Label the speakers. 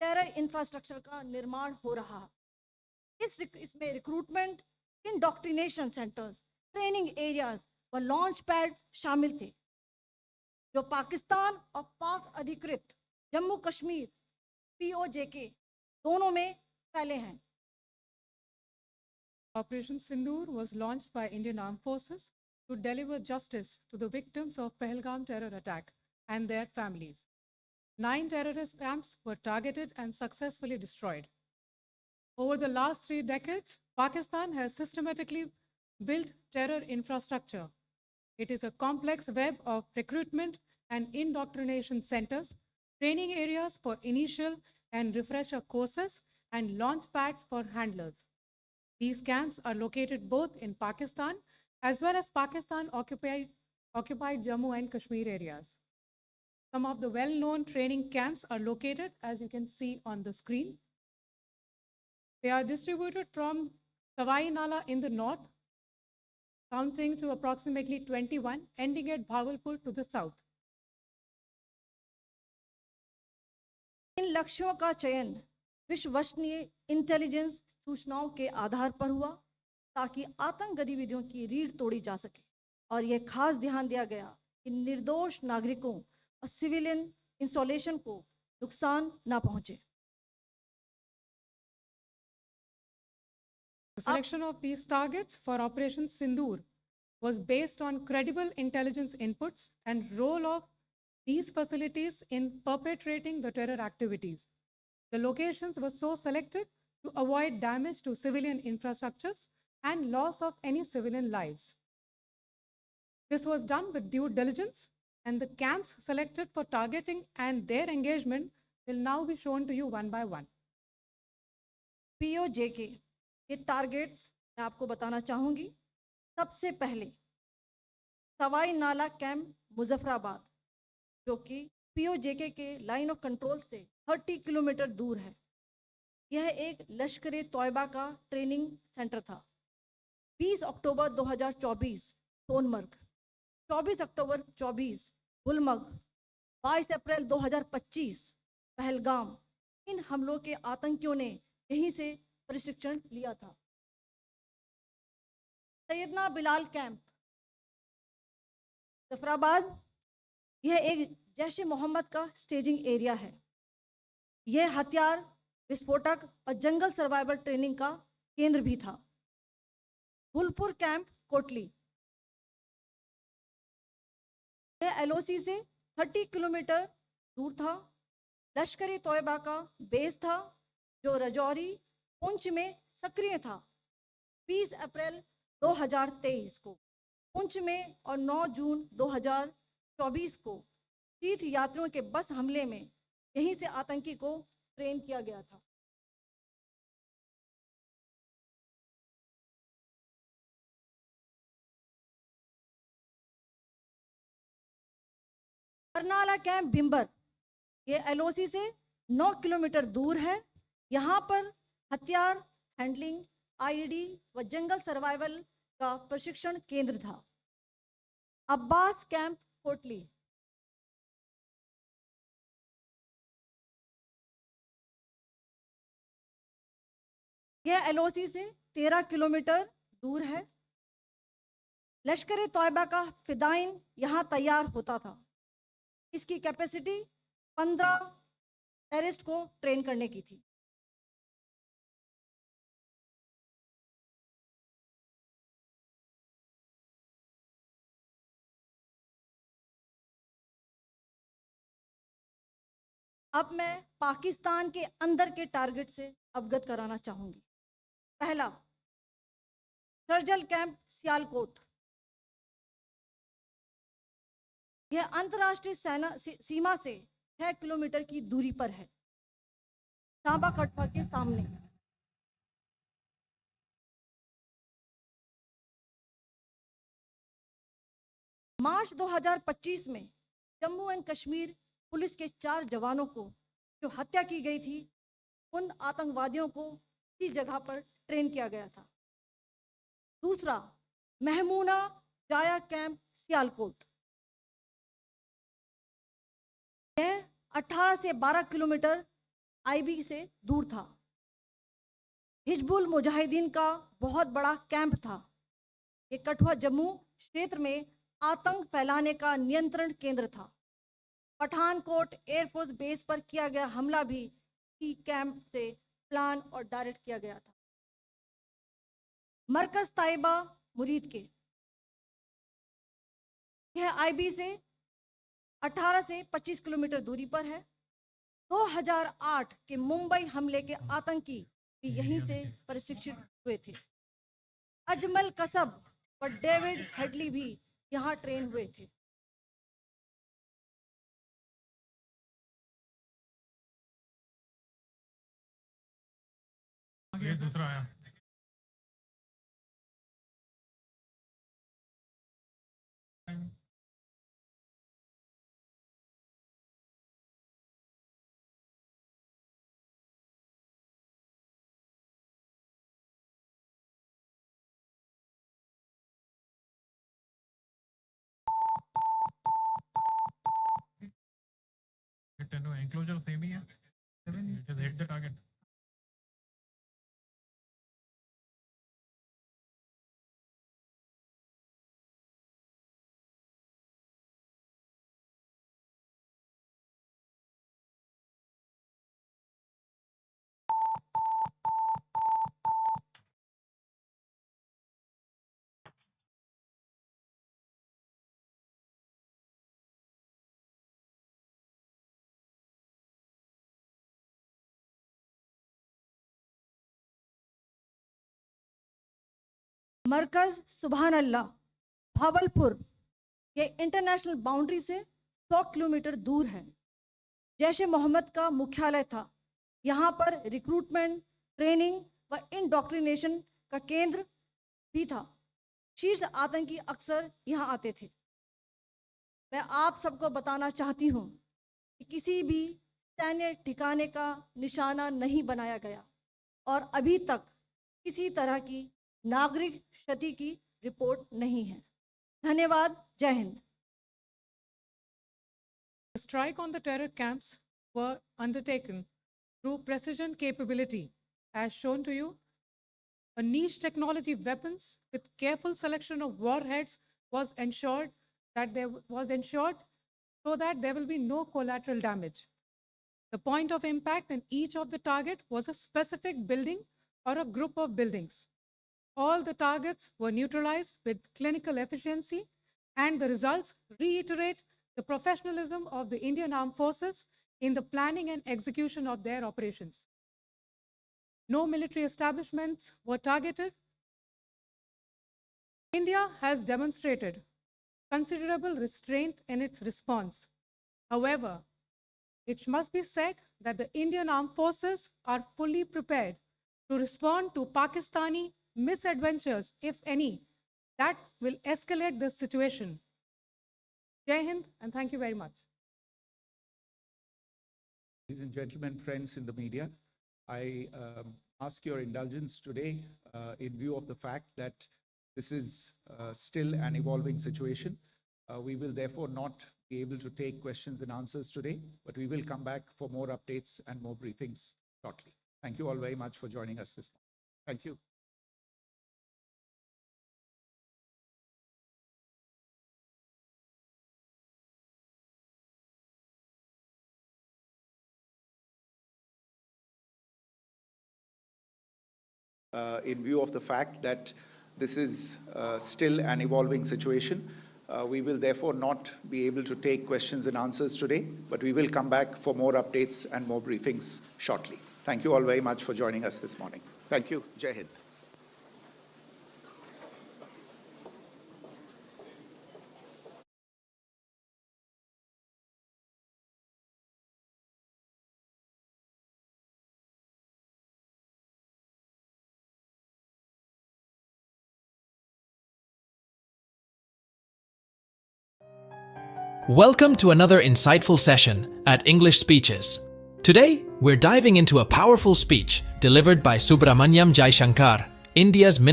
Speaker 1: Terror infrastructure का निर्माण हो रहा है। इसमें recruitment, indoctrination centres, training areas व लॉन्च पैड शामिल थे, जो पाकिस्तान और पाक अधिकृत जम्मू कश्मीर POJK दोनों में फैले हैं।
Speaker 2: Operation Sindoor was launched by Indian Armed Forces to deliver justice to the victims of Pahalgam terror attack and their families. 9 terrorist camps were targeted and successfully destroyed. Over the last 3 decades, Pakistan has systematically built terror infrastructure. It is a complex web of recruitment and indoctrination centers, training areas for initial and refresher courses, and launch pads for handlers. These camps are located both in Pakistan as well as Pakistan-occupied Jammu and Kashmir areas. Some of the well-known training camps are located, as you can see on the screen. They are distributed from Sawai Nala in the north, counting to approximately 21, ending at Bhagalpur to the south.
Speaker 1: इन लक्ष्यों का चयन विश्वसनीय intelligence सूचनाओं के आधार पर हुआ, ताकि आतंक गतिविधियों की रीढ़ तोड़ी जा सके, और यह खास ध्यान दिया गया कि निर्दोष नागरिकों और सिविलियन इंस्टॉलेशन को नुकसान न पहुंचे।
Speaker 2: The selection of these targets for Operation Sindoor was based on credible intelligence inputs and role of these facilities in perpetrating the terror activities. The locations were so selected to avoid damage to civilian infrastructures and loss of any civilian lives. This was done with due diligence, and the camps selected for targeting and their engagement will now be shown to you one by one.
Speaker 1: POJK के targets मैं आपको बताना चाहूँगी। सबसे पहले सवाई नाला camp Muzaffarabad, जो कि POJK के लाइन ऑफ कंट्रोल से 30 किलोमीटर दूर है। यह एक लश्कर तोयबा का ट्रेनिंग सेंटर था। 20 अक्टूबर 2024 सोनमर्ग, 24 अक्टूबर 24 गुलमर्ग, 22 अप्रैल 2025 पहलगाम, इन हमलों के आतंकियों ने यहीं से प्रशिक्षण लिया था। सैयदना बिलाल कैंप जफराबाद, यह एक जैश ए मोहम्मद का स्टेजिंग एरिया है। यह हथियार, विस्फोटक और जंगल सर्वाइवल ट्रेनिंग का केंद्र भी था। गुलपुर कैंप कोटली, यह LOC से 30 किलोमीटर दूर था। लश्कर तोयबा का बेस था, जो रजौरी पुंछ में सक्रिय था। 20 अप्रैल 2023 को पुंछ में और 9 जून 2024 को तीर्थ यात्रियों के बस हमले में यहीं से आतंकी को ट्रेन किया गया था। बरनाला कैंप भिंबर, ये LOC से 9 किलोमीटर दूर है। यहाँ पर हथियार, हैंडलिंग, IED व जंगल सर्वाइवल का प्रशिक्षण केंद्र था। अब्बास कैंप कोटली, यह LOC से 13 किलोमीटर दूर है। लश्कर तोयबा का फिदाइन यहाँ तैयार होता था। इसकी कैपेसिटी 15 टेररिस्ट को ट्रेन करने की थी। अब मैं पाकिस्तान के अंदर के टारगेट से अवगत कराना चाहूँगी। पहला, सर्जल कैंप सियालकोट, यह अंतर्राष्ट्रीय सीमा से 6 किलोमीटर की दूरी पर है, सांबा कटवा के सामने। मार्च 2025 में जम्मू एंड कश्मीर पुलिस के 4 जवानों को जो हत्या की गई थी, उन आतंकवादियों को इस जगह पर ट्रेन किया गया था। दूसरा, महमूना जाया कैंप सियालकोट, यह 18 से 12 किलोमीटर आईबी से दूर था। हिजबुल मुजाहिदीन का बहुत बड़ा कैंप था। ये कठुआ जम्मू क्षेत्र में आतंक फैलाने का नियंत्रण केंद्र था। पठानकोट एयरफोर्स बेस पर किया गया हमला भी इसी कैंप से प्लान और डायरेक्ट किया गया था। मरकज ताइबा मुरीद के, यह आईबी से 18 से 25 किलोमीटर दूरी पर है। 2008 के मुंबई हमले के आतंकी भी यहीं से प्रशिक्षित हुए थे। अजमल कसब और डेविड हेडली भी यहाँ ट्रेन हुए थे।
Speaker 3: ये दूसरा आया। एंक्लोजर सेम ही है। Just hit the target.
Speaker 1: मरकज सुभान अल्लाह भावलपुर, ये इंटरनेशनल बाउंड्री से 100 किलोमीटर दूर है। जैश ए मोहम्मद का मुख्यालय था। यहाँ पर रिक्रूटमेंट, ट्रेनिंग व इंडोक्ट्रिनेशन का केंद्र भी था। शीर्ष आतंकी अक्सर यहाँ आते थे। मैं आप सबको बताना चाहती हूँ कि किसी भी सैन्य ठिकाने का निशाना नहीं बनाया गया और अभी तक किसी तरह की नागरिक क्षति की रिपोर्ट नहीं है। धन्यवाद। जय Hind.
Speaker 2: The strike on the terror camps were undertaken through precision capability, as shown to you. A niche technology weapons with careful selection of warheads was ensured so that there will be no collateral damage. The point of impact in each of the target was a specific building or a group of buildings. All the targets were neutralized with clinical efficiency, and the results reiterate the professionalism of the Indian Armed Forces in the planning and execution of their operations. No military establishments were targeted. India has demonstrated considerable restraint in its response. However, it must be said that the Indian Armed Forces are fully prepared to respond to Pakistani misadventures, if any, that will escalate this situation. Jai Hind, and thank you very much.
Speaker 4: Ladies and gentlemen, friends in the media, I ask your indulgence today in view of the fact that this is still an evolving situation. We will therefore not be able to take questions and answers today, but we will come back for more updates and more briefings shortly. Thank you all very much for joining us this morning. Thank you. In view of the fact that this is still an evolving situation, we will therefore not be able to take questions and answers today, but we will come back for more updates and more briefings shortly. Thank you all very much for joining us this morning. Thank you. Jai Hind.
Speaker 5: Welcome to another insightful session at English Speeches. Today, we're diving into a powerful speech delivered by Subramanyam Jaishankar, India's Minister